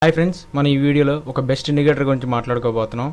Hi friends, మన ఈ వీడియోలో ఒక బెస్ట్ ఇండికేటర్ గురించి మాట్లాడుకోబోతున్నాం.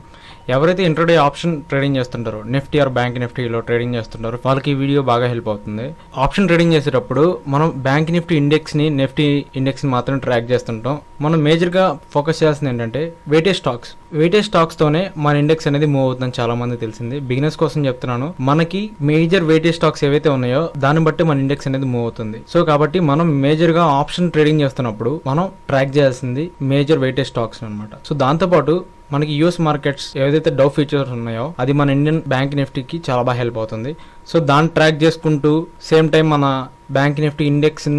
ఎవరైతే ఇంట్రాడే ఆప్షన్ ట్రేడింగ్ చేస్తుంటారో, నిఫ్టీ ఆర్ బ్యాంక్ నిఫ్టీలో ట్రేడింగ్ చేస్తుంటారో వాళ్ళకి ఈ వీడియో బాగా హెల్ప్ అవుతుంది. ఆప్షన్ ట్రేడింగ్ చేసేటప్పుడు మనం బ్యాంక్ నిఫ్టీ ఇండెక్స్ని, నిఫ్టీ ఇండెక్స్ని మాత్రం ట్రాక్ చేస్తుంటాం. మనం మేజర్గా ఫోకస్ చేయాల్సింది ఏంటంటే వెయిటేజ్ స్టాక్స్. వెయిటేజ్ స్టాక్స్తోనే మన ఇండెక్స్ అనేది మూవ్ అవుతుందని చాలా మంది తెలిసింది. బిగినర్స్ కోసం చెప్తున్నాను, మనకి మేజర్ వెయిటేజ్ స్టాక్స్ ఏవైతే ఉన్నాయో దాన్ని బట్టి మన ఇండెక్స్ అనేది మూవ్ అవుతుంది. సో కాబట్టి మనం మేజర్గా ఆప్షన్ ట్రేడింగ్ చేస్తున్నప్పుడు మనం ట్రాక్ చేయాల్సింది మేజర్ వెయిటేజ్ స్టాక్స్ అన్నమాట. సో దాంతోపాటు మనకి యూఎస్ మార్కెట్స్ ఏదైతే డౌ ఫీచర్స్ ఉన్నాయో అది మన ఇండియన్ బ్యాంక్ నిఫ్టీకి చాలా బాగా హెల్ప్ అవుతుంది. సో దాన్ని ట్రాక్ చేసుకుంటూ సేమ్ టైం మన బ్యాంక్ నిఫ్టీ ఇండెక్స్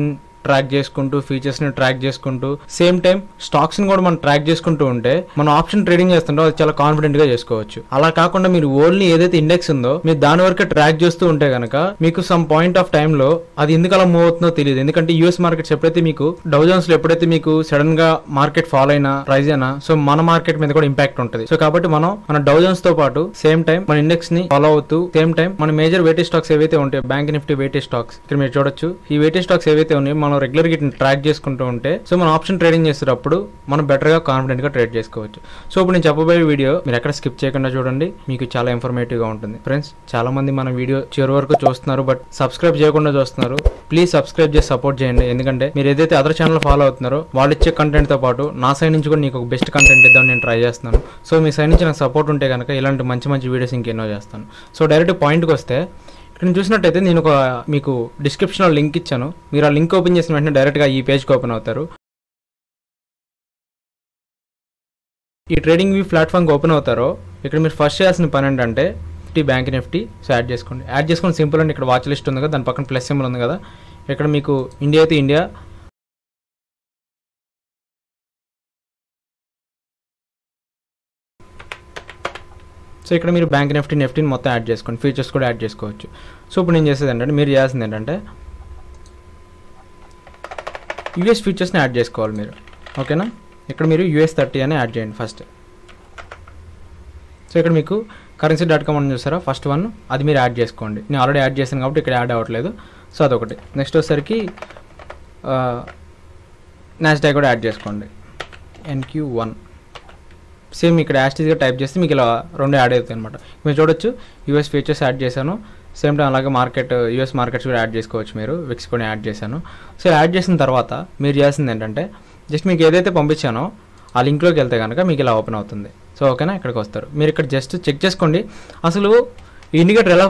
ట్రాక్ చేసుకుంటూ, ఫీచర్స్ ని ట్రాక్ చేసుకుంటూ, సేమ్ టైం స్టాక్స్ ని కూడా మనం ట్రాక్ చేసుకుంటూ ఉంటే మనం ఆప్షన్ ట్రేడింగ్ చేస్తుంటే అది చాలా కాన్ఫిడెంట్ గా చేసుకోవచ్చు. అలా కాకుండా మీరు ఓన్లీ ఏదైతే ఇండెక్స్ ఉందో మీరు దాని వరకే ట్రాక్ చేస్తూ ఉంటే గనక మీకు సమ్ పాయింట్ ఆఫ్ టైమ్ లో అది ఎందుకు అలా మూవ్ అవుతుందో తెలియదు. ఎందుకంటే యూఎస్ మార్కెట్స్ ఎప్పుడైతే మీకు డౌ జోన్స్ లో ఎప్పుడైతే మీకు సడన్ గా మార్కెట్ ఫాల్ అయినా, రైజ్ అయినా, సో మన మార్కెట్ మీద కూడా ఇంపాక్ట్ ఉంటుంది. సో కాబట్టి మన డౌ జోన్స్ తో పాటు సేమ్ టైం మన ఇండెక్స్ ని ఫాలో అవుతూ, సేమ్ టైం మన మేజర్ వెయిటేజ్ స్టాక్స్ ఏవైతే ఉంటాయో, బ్యాంక్ నిఫ్టీ వెయిటేజ్ స్టాక్స్ ఇక్కడ మీరు చూడొచ్చు. ఈ వెయిటేజ్ స్టాక్స్ ఏవైతే ఉన్నాయో మనం రెగ్యులర్ గా ట్రాక్ చేసుకుంటూ ఉంటే సో మనం ఆప్షన్ ట్రేడింగ్ చేసేటప్పుడు మనం బెటర్ గా, కాన్ఫిడెంట్ గా ట్రేడ్ చేసుకోవచ్చు. సో ఇప్పుడు నేను చెప్పబోయే వీడియో మీరు ఎక్కడ స్కిప్ చేయకుండా చూడండి, మీకు చాలా ఇన్ఫర్మేటివ్ గా ఉంటుంది. ఫ్రెండ్స్, చాలా మంది మన వీడియో చివరి వరకు చూస్తున్నారు బట్ సబ్స్క్రైబ్ చేయకుండా చూస్తున్నారు. ప్లీజ్ సబ్స్క్రైబ్ చేసి సపోర్ట్ చేయండి. ఎందుకంటే మీరు ఏదైతే అదర్ ఛానల్ ఫాలో అవుతున్నారో వాళ్ళు ఇచ్చే కంటెంట్ తో పాటు నా సైడ్ నుంచి కూడా నీకు ఒక బెస్ట్ కంటెంట్ ఇద్దామని నేను ట్రై చేస్తున్నాను. సో మీ సైడ్ నుంచి నాకు సపోర్ట్ ఉంటే కనుక ఇలాంటి మంచి మంచి వీడియోస్ ఇంకెన్నో చేస్తాను. సో డైరెక్ట్ పాయింట్కి వస్తే, ఇక్కడ చూసినట్టయితే నేను మీకు డిస్క్రిప్షన్లో లింక్ ఇచ్చాను. మీరు ఆ లింక్ ఓపెన్ చేసిన వెంటనే డైరెక్ట్గా ఈ పేజ్కి ఓపెన్ అవుతారు. ఈ ట్రేడింగ్ వ్యూ ప్లాట్ఫామ్కి ఓపెన్ అవుతారో ఇక్కడ మీరు ఫస్ట్ చేయాల్సిన పని ఏంటంటే బ్యాంక్ నిఫ్టీ సో యాడ్ చేసుకోండి. యాడ్ చేసుకుని సింపుల్ అండి. ఇక్కడ వాచ్ లిస్ట్ ఉంది కదా, దాని పక్కన ప్లస్ సింబల్ ఉంది కదా, ఇక్కడ మీకు ఇండియా అయితే ఇండియా, సో ఇక్కడ మీరు బ్యాంక్ నిఫ్టీని మొత్తం యాడ్ చేసుకోండి. ఫీచర్స్ కూడా యాడ్ చేసుకోవచ్చు. సో ఇప్పుడు నేను చేసేది ఏంటంటే, మీరు చేయాల్సింది ఏంటంటే యూఎస్ ఫీచర్స్ని యాడ్ చేసుకోవాలి మీరు. ఓకేనా, ఇక్కడ మీరు US30 అని యాడ్ చేయండి ఫస్ట్. సో ఇక్కడ మీకు currency.com అని చూసారా, ఫస్ట్ వన్ అది మీరు యాడ్ చేసుకోండి. నేను ఆల్రెడీ యాడ్ చేశాను కాబట్టి ఇక్కడ యాడ్ అవ్వట్లేదు. సో అదొకటి. నెక్స్ట్ వచ్చేసరికి నాస్డాక్ కూడా యాడ్ చేసుకోండి, NQ1. సేమ్ ఇక్కడ యాస్టీస్గా టైప్ చేస్తే మీకు ఇలా రెండు యాడ్ అవుతాయి అనమాట. మీరు చూడొచ్చు యూఎస్ ఫీచర్స్ యాడ్ చేశాను. సేమ్ టైం అలాగే యూఎస్ మార్కెట్స్ కూడా యాడ్ చేసుకోవచ్చు. మీరు విక్స్ కూడా యాడ్ చేశాను. సో యాడ్ చేసిన తర్వాత మీరు చేయాల్సింది ఏంటంటే జస్ట్ మీకు ఏదైతే పంపించానో ఆ లింక్లోకి వెళ్తే కనుక మీకు ఇలా ఓపెన్ అవుతుంది. సో ఓకేనా, ఇక్కడికి వస్తారు. మీరు ఇక్కడ జస్ట్ చెక్ చేసుకోండి అసలు ఈ ఇండికేటర్ ఎలా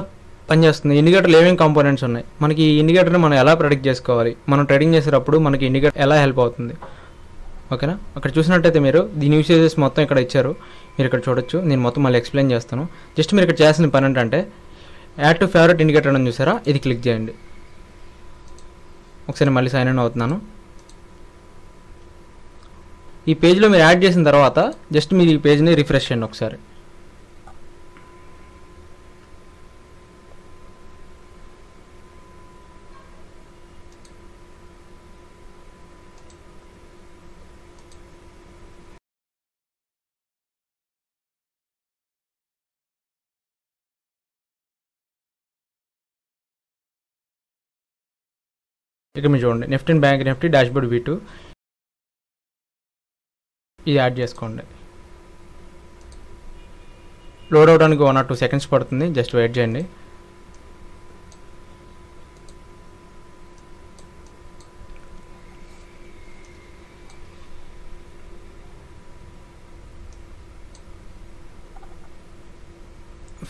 పనిచేస్తుంది, ఇండికేటర్లో ఏమేమి కాంపోనెంట్స్ ఉన్నాయి, మనకి ఈ ఇండికేటర్ని మనం ఎలా ప్రెడిక్ట్ చేసుకోవాలి, మనం ట్రేడింగ్ చేసేటప్పుడు మనకి ఇండికేటర్ ఎలా హెల్ప్ అవుతుంది. ఓకేనా, అక్కడ చూసినట్టయితే మీరు దీని యూసేజెస్ మొత్తం ఇక్కడ ఇచ్చారు. మీరు ఇక్కడ చూడొచ్చు. నేను మొత్తం మళ్ళీ ఎక్స్ప్లెయిన్ చేస్తాను. జస్ట్ మీరు ఇక్కడ చేయాల్సిన పని ఏంటంటే యాడ్ టు ఫేవరెట్ ఇండికేటర్ అని చూసారా, ఇది క్లిక్ చేయండి. ఒకసారి మళ్ళీ సైన్ ఇన్ అవుతున్నాను. ఈ పేజ్లో మీరు యాడ్ చేసిన తర్వాత జస్ట్ మీరు ఈ పేజ్ని రిఫ్రెష్ చేయండి ఒకసారి. ఇక్కడ మీరు చూడండి, Nifty and bank Nifty dashboard V2 ఇది యాడ్ చేసుకోండి. లోడ్ అవడానికి 1 or 2 seconds పడుతుంది, జస్ట్ వెయిట్ చేయండి.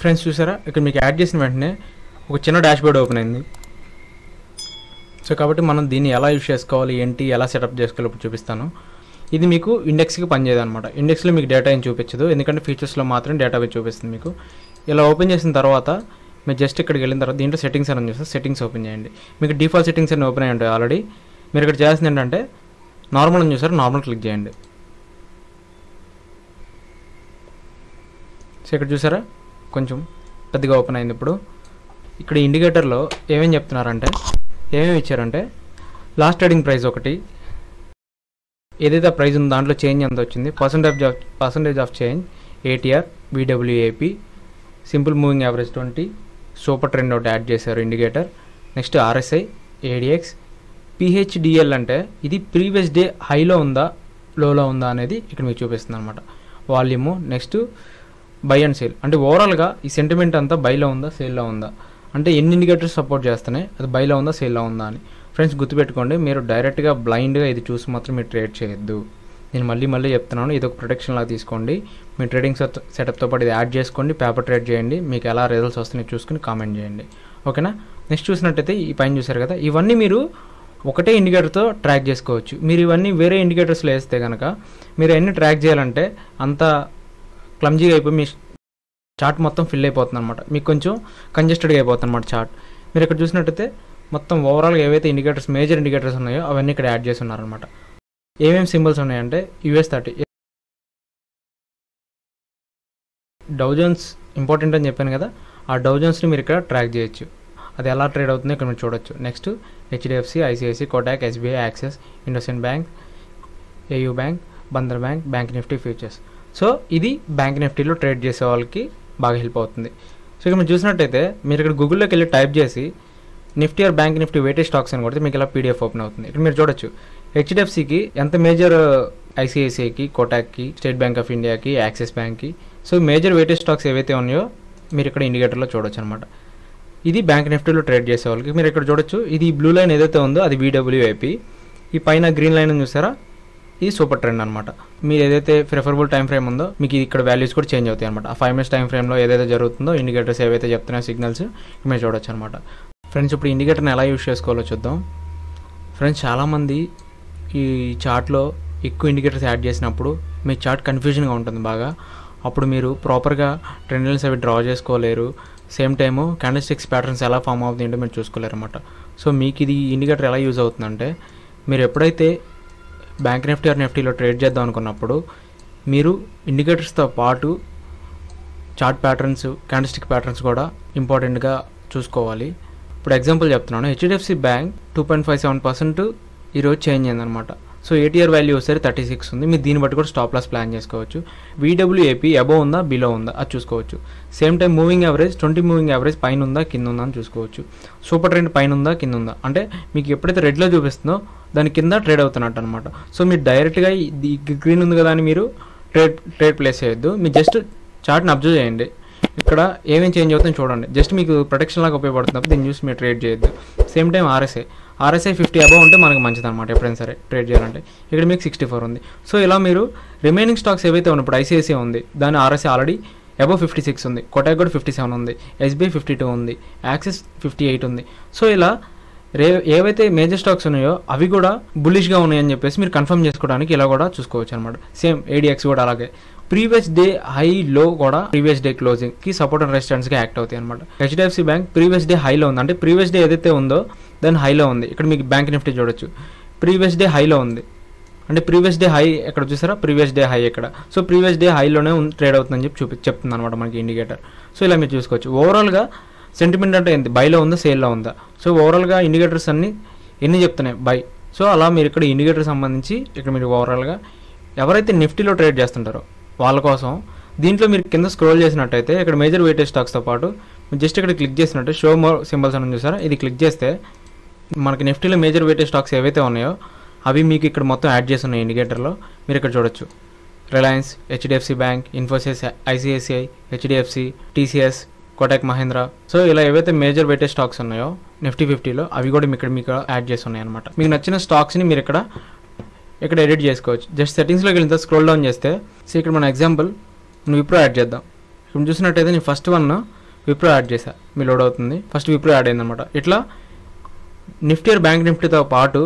ఫ్రెండ్స్ చూసారా, ఇక్కడ మీకు యాడ్ చేసిన వెంటనే ఒక చిన్న డాష్బోర్డ్ ఓపెన్ అయింది. సో కాబట్టి మనం దీన్ని ఎలా యూజ్ చేసుకోవాలి, ఏంటి, ఎలా సెటప్ చేసుకోవాలి ఇప్పుడు చూపిస్తాను. ఇది మీకు ఇండెక్స్కి పనిచేయదు అనమాట. ఇండెక్స్లో మీకు డేటా ఏం చూపించదు, ఎందుకంటే ఫీచర్స్లో మాత్రం డేటా చూపిస్తుంది మీకు. ఇలా ఓపెన్ చేసిన తర్వాత మీరు జస్ట్ ఇక్కడికి వెళ్ళిన తర్వాత దీంట్లో సెట్టింగ్స్ అని చూస్తే సెట్టింగ్స్ ఓపెన్ చేయండి. మీకు డిఫాల్ట్ సెట్టింగ్స్ అన్ని ఓపెన్ అయ్యి ఉంటాయి ఆల్రెడీ. మీరు ఇక్కడ చేయాల్సింది ఏంటంటే నార్మల్ అని చూసారు, నార్మల్ క్లిక్ చేయండి. సో ఇక్కడ చూసారా కొంచెం పెద్దగా ఓపెన్ అయింది. ఇప్పుడు ఇక్కడ ఇండికేటర్లో ఏమేమి చెప్తున్నారంటే, ఏమేమి ఇచ్చారంటే లాస్ట్ ట్రేడింగ్ ప్రైస్ ఒకటి, ఏదైతే ప్రైస్ ఉందో దాంట్లో చేంజ్ ఎంత వచ్చింది, percentage of change, ATR, BWAP, simple moving average 20, super trend ఒకటి యాడ్ చేశారు indicator. Next RSI, ADX, PHDL అంటే ఇది ప్రీవియస్ డే హైలో ఉందా లోలో ఉందా అనేది ఇక్కడ మీకు చూపిస్తుంది అనమాట. Volume, next by and sale, అంటే ఓవరాల్గా ఈ సెంటిమెంట్ అంతా బైలో ఉందా సేల్లో ఉందా, అంటే ఎన్ని ఇండికేటర్స్ సపోర్ట్ చేస్తున్నాయి, అది బైలో ఉందా సేల్లో ఉందా అని. ఫ్రెండ్స్ గుర్తుపెట్టుకోండి, మీరు డైరెక్ట్గా బ్లైండ్గా ఇది చూసి మాత్రం మీరు ట్రేడ్ చేయొద్దు. నేను మళ్ళీ చెప్తున్నాను, ఇది ఒక ప్రొటెక్షన్ లాగా తీసుకోండి. మీ ట్రేడింగ్ సెటప్తో పాటు ఇది యాడ్ చేసుకోండి, పేపర్ ట్రేడ్ చేయండి, మీకు ఎలా రిజల్ట్స్ వస్తున్నాయి చూసుకుని కామెంట్ చేయండి, ఓకేనా. నెక్స్ట్ చూసినట్టయితే ఈ పైన చూసారు కదా, ఇవన్నీ మీరు ఒకటే ఇండికేటర్తో ట్రాక్ చేసుకోవచ్చు. మీరు ఇవన్నీ వేరే ఇండికేటర్స్లో వేస్తే కనుక మీరు అన్నీ ట్రాక్ చేయాలంటే అంత క్లమ్జీగా అయిపోయి మీ చార్ట్ మొత్తం ఫిల్ అయిపోతుంది అనమాట, మీకు కొంచెం కంజెస్టెడ్గా అయిపోతుంది అనమాట చార్ట్. మీరు ఇక్కడ చూసినట్టయితే మొత్తం ఓవరాల్గా ఏవైతే ఇండికేటర్స్ మేజర్ ఇండికేటర్స్ ఉన్నాయో అవన్నీ ఇక్కడ యాడ్ చేసి ఉన్నారనమాట. ఏమేమి సింబల్స్ ఉన్నాయంటే US30, డౌ జోన్స్ ఇంపార్టెంట్ అని చెప్పాను కదా, ఆ డౌ జోన్స్ని మీరు ఇక్కడ ట్రాక్ చేయొచ్చు, అది ఎలా ట్రేడ్ అవుతుందో ఇక్కడ మీరు చూడొచ్చు. Next HDFC, ICICI, Kotak, SBI, axis, IndusInd bank, AU bank, Bandhan bank, bank Nifty futures. So ఇది బ్యాంక్ నిఫ్టీలో ట్రేడ్ చేసే వాళ్ళకి బాగా హెల్ప్ అవుతుంది. సో ఇక్కడ మీరు చూసినట్టయితే మీరు ఇక్కడ గూగుల్లోకి వెళ్ళి టైప్ చేసి Nifty or bank Nifty weightage stocks అని కొడితే మీకు ఇలా PDF ఓపెన్ అవుతుంది. ఇక్కడ మీరు చూడొచ్చు HDFCకి ఎంత మేజర్, ICICIకి, కోటాక్కి, స్టేట్ బ్యాంక్ ఆఫ్ ఇండియాకి, యాక్సిస్ బ్యాంక్కి. సో మేజర్ వెయిటేజ్ స్టాక్స్ ఏవైతే ఉన్నాయో మీరు ఇక్కడ ఇండికేటర్లో చూడొచ్చు అనమాట. ఇది బ్యాంక్ నిఫ్టీలో ట్రేడ్ చేసే వాళ్ళకి. మీరు ఇక్కడ చూడొచ్చు, ఇది బ్లూ లైన్ ఏదైతే ఉందో అది VWIP, ఈ పైన గ్రీన్ లైన్ చూసారా, ఇది సూపర్ ట్రెండ్ అనమాట. మీరు ఏదైతే ప్రిఫరబుల్ టైం ఫ్రేమ్ ఉందో మీకు ఇక్కడ వాల్యూస్ కూడా చేంజ్ అవుతాయి అనమాట. ఆ 5 minutes టైం ఫ్రేమ్లో ఏదైతే జరుగుతుందో ఇండికేటర్స్ ఏవైతే చెప్తున్నాయో సిగ్నల్స్ మీరు చూడొచ్చు అనమాట. ఫ్రెండ్స్ ఇప్పుడు ఇండికేటర్ని ఎలా యూస్ చేసుకోవాలో చూద్దాం. ఫ్రెండ్స్ చాలామంది ఈ చార్ట్లో ఎక్కువ ఇండికేటర్స్ యాడ్ చేసినప్పుడు మీ చార్ట్ కన్ఫ్యూజన్గా ఉంటుంది బాగా. అప్పుడు మీరు ప్రాపర్గా ట్రెండ్ లైన్స్ అవి డ్రా చేసుకోలేరు, సేమ్ టైము క్యాండిల్స్టిక్స్ ప్యాటర్న్స్ ఎలా ఫామ్ అవుతుందో మీరు చూసుకోలేరు అనమాట. సో మీకు ఇది ఇండికేటర్ ఎలా యూజ్ అవుతుందంటే, మీరు ఎప్పుడైతే బ్యాంక్ నిఫ్టీ ఆర్ నిఫ్టీలో ట్రేడ్ చేద్దాం అనుకున్నప్పుడు మీరు ఇండికేటర్స్తో పాటు చార్ట్ ప్యాటర్న్స్, క్యాండిల్స్టిక్ ప్యాటర్న్స్ కూడా ఇంపార్టెంట్గా చూసుకోవాలి. ఇప్పుడు ఎగ్జాంపుల్ చెప్తున్నాను, HDFC బ్యాంక్ 2.57% ఈరోజు చేంజ్ అయిందనమాట. సో ATR వాల్యూ ఒకసారి 36 ఉంది, మీరు దీన్ని బట్టి కూడా స్టాప్ లాస్ ప్లాన్ చేసుకోవచ్చు. VWAP అబోవ్ ఉందా బిలో ఉందా అది చూసుకోవచ్చు. Same time moving average 20 moving average పైన ఉందా కింద ఉందా అని చూసుకోవచ్చు. సూపర్ ట్రెండ్ పైన ఉందా కింద ఉందా, అంటే మీకు ఎప్పుడైతే రెడ్లో చూపిస్తుందో దాని కింద ట్రేడ్ అవుతున్నట్టు అనమాట. సో మీరు డైరెక్ట్గా ఈ గ్రీన్ ఉంది కదా అని మీరు ట్రేడ్ ప్లేస్ చేయొద్దు, మీరు జస్ట్ చార్ట్ని అబ్జర్వ్ చేయండి, ఇక్కడ ఏమేమి చేంజ్ అవుతుందో చూడండి, జస్ట్ మీకు ప్రొటెక్షన్ లాగా ఉపయోగపడుతున్నప్పుడు దీన్ని చూసి మీరు ట్రేడ్ చేయొద్దు. సేమ్ టైం RSI 50 అబౌవ్ ఉంటే మనకు మంచిది అనమాట ఎప్పుడైనా సరే ట్రేడ్ చేయాలంటే. ఇక్కడ మీకు 64 ఉంది. సో ఇలా మీరు రిమైనింగ్ స్టాక్స్ ఏవైతే ఉన్నాయి, ఇప్పుడు ICICI ఉంది, దాని RSI ఆల్రెడీ అబౌవ్ 56 ఉంది, కోటాక్ కూడా 57 ఉంది, SBI 52 ఉంది, యాక్సిస్ 58 ఉంది. సో ఇలా ఏవైతే మేజర్ స్టాక్స్ ఉన్నాయో అవి కూడా బుల్లిష్గా ఉన్నాయని చెప్పేసి మీరు కన్ఫర్మ్ చేసుకోవడానికి ఇలా కూడా చూసుకోవచ్చు అనమాట. సేమ్ ADX కూడా అలాగే ప్రీవియస్ డే హై లో కూడా ప్రీవియస్ డే క్లోజింగ్ కి సపోర్ట్ అండ్ రెసిస్టెన్స్ గా యాక్ట్ అవుతాయి అనమాట. HDFC బ్యాంక్ ప్రీవియస్ డే హైలో ఉంది, అంటే ప్రీవియస్ డే ఏదైతే ఉందో దాని హైలో ఉంది. ఇక్కడ మీకు బ్యాంక్ నిఫ్టీ చూడొచ్చు, ప్రీవియస్ డే హైలో ఉంది, అంటే ప్రీవియస్ డే హై ఎక్కడ చూసారా, ప్రీవియస్ డే హై ఎక్కడ. సో ప్రీవియస్ డే హైలోనే ట్రేడ్ అవుతుందని చెప్పి చెప్తుంది అనమాట మనకి ఇండికేటర్. సో ఇలా మీరు చూసుకోవచ్చు. ఓవరాల్గా సెంటిమెంట్ అంటే ఏంటి, బైలో ఉందా సేల్లో ఉందా. సో ఓవరాల్గా ఇండికేటర్స్ అన్ని ఎన్ని చెప్తున్నాయి, బై. సో అలా మీరు ఇక్కడ ఇండికేటర్ సంబంధించి ఇక్కడ మీరు ఓవరాల్గా ఎవరైతే నిఫ్టీలో ట్రేడ్ చేస్తుంటారో వాళ్ళ కోసం దీంట్లో మీరు కింద స్క్రోల్ చేసినట్టయితే ఇక్కడ మేజర్ వెయిటేజ్ స్టాక్స్తో పాటు జస్ట్ ఇక్కడ క్లిక్ చేసినట్టు షో మోర్ సింబల్స్ అని చూసారా, ఇది క్లిక్ చేస్తే మనకి నిఫ్టీలో మేజర్ వెయిటేజ్ స్టాక్స్ ఏవైతే ఉన్నాయో అవి మీకు ఇక్కడ మొత్తం యాడ్ చేసి ఉన్నాయి ఇండికేటర్లో. మీరు ఇక్కడ చూడొచ్చు Reliance, HDFC bank, Infosys, ICICI, HDFC, TCS, Kotak Mahindra. So ఇలా ఏవైతే మేజర్ వెయిటేజ్ స్టాక్స్ ఉన్నాయో నిఫ్టీ 50లో అవి కూడా మీకు యాడ్ చేసి ఉన్నాయి అనమాట. మీకు నచ్చిన స్టాక్స్ని మీరు ఇక్కడ ఎడిట్ చేసుకోవచ్చు. జస్ట్ సెట్టింగ్స్లోకి వెళ్ళిన స్క్రోల్ డౌన్ చేస్తే, సో ఇక్కడ మన ఎగ్జాంపుల్ విప్రో యాడ్ చేద్దాం. ఇప్పుడు చూసినట్టయితే నేను ఫస్ట్ వన్ విప్రో యాడ్ చేశా, మీ లోడ్ అవుతుంది, ఫస్ట్ విప్రో యాడ్ అయిందనమాట. ఇట్లా నిఫ్టీ ఆర్ బ్యాంక్ నిఫ్టీతో పాటు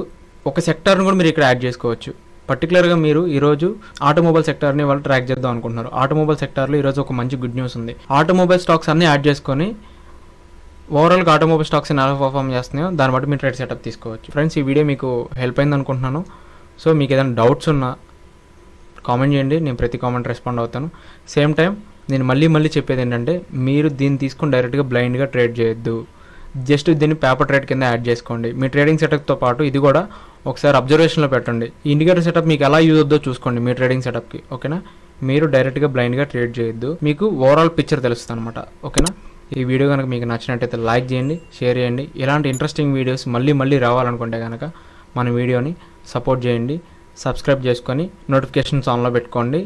ఒక సెక్టార్ని కూడా మీరు ఇక్కడ యాడ్ చేసుకోవచ్చు. పర్టికులర్గా మీరు ఈరోజు ఆటోమొబైల్ సెక్టార్ని వాళ్ళు ట్రాక్ చేద్దాం అనుకుంటున్నారు. ఆటోమొబైల్ సెక్టార్లో ఈరోజు ఒక మంచి గుడ్ న్యూస్ ఉంది. ఆటోమొబైల్ స్టాక్స్ అన్నీ యాడ్ చేసుకొని ఓవరాల్గా ఆటోమొబైల్ స్టాక్స్ ఎలా పర్ఫామ్ చేస్తున్నాయో దాన్ని బట్టి మీరు ట్రేడ్ సెటప్ తీసుకోవచ్చు. ఫ్రెండ్స్ ఈ వీడియో మీకు హెల్ప్ అయింది అనుకుంటున్నాను. సో మీకు ఏదైనా డౌట్స్ ఉన్నా కామెంట్ చేయండి, నేను ప్రతి కామెంట్ రెస్పాండ్ అవుతాను. సేమ్ టైం నేను మళ్ళీ చెప్పేది ఏంటంటే, మీరు దీన్ని తీసుకుని డైరెక్ట్గా బ్లైండ్గా ట్రేడ్ చేయొద్దు, జస్ట్ దీన్ని పేపర్ ట్రేడ్ కింద యాడ్ చేసుకోండి. మీ ట్రేడింగ్ సెటప్తో పాటు ఇది కూడా ఒకసారి అబ్జర్వేషన్లో పెట్టండి. ఈ ఇండికేటర్ సెటప్ మీకు ఎలా యూజ్ అవుద్దో చూసుకోండి మీ ట్రేడింగ్ సెటప్కి, ఓకేనా. మీరు డైరెక్ట్గా బ్లైండ్గా ట్రేడ్ చేయొద్దు, మీకు ఓవరాల్ పిక్చర్ తెలుస్తుంది అనమాట, ఓకేనా. ఈ వీడియో కనుక మీకు నచ్చినట్టయితే లైక్ చేయండి, షేర్ చేయండి. ఇలాంటి ఇంట్రెస్టింగ్ వీడియోస్ మళ్ళీ రావాలనుకుంటే కనుక మన వీడియోని సపోర్ట్ చేయండి. సబ్స్క్రైబ్ చేసుకొని నోటిఫికేషన్స్ ఆన్లో పెట్టుకోండి.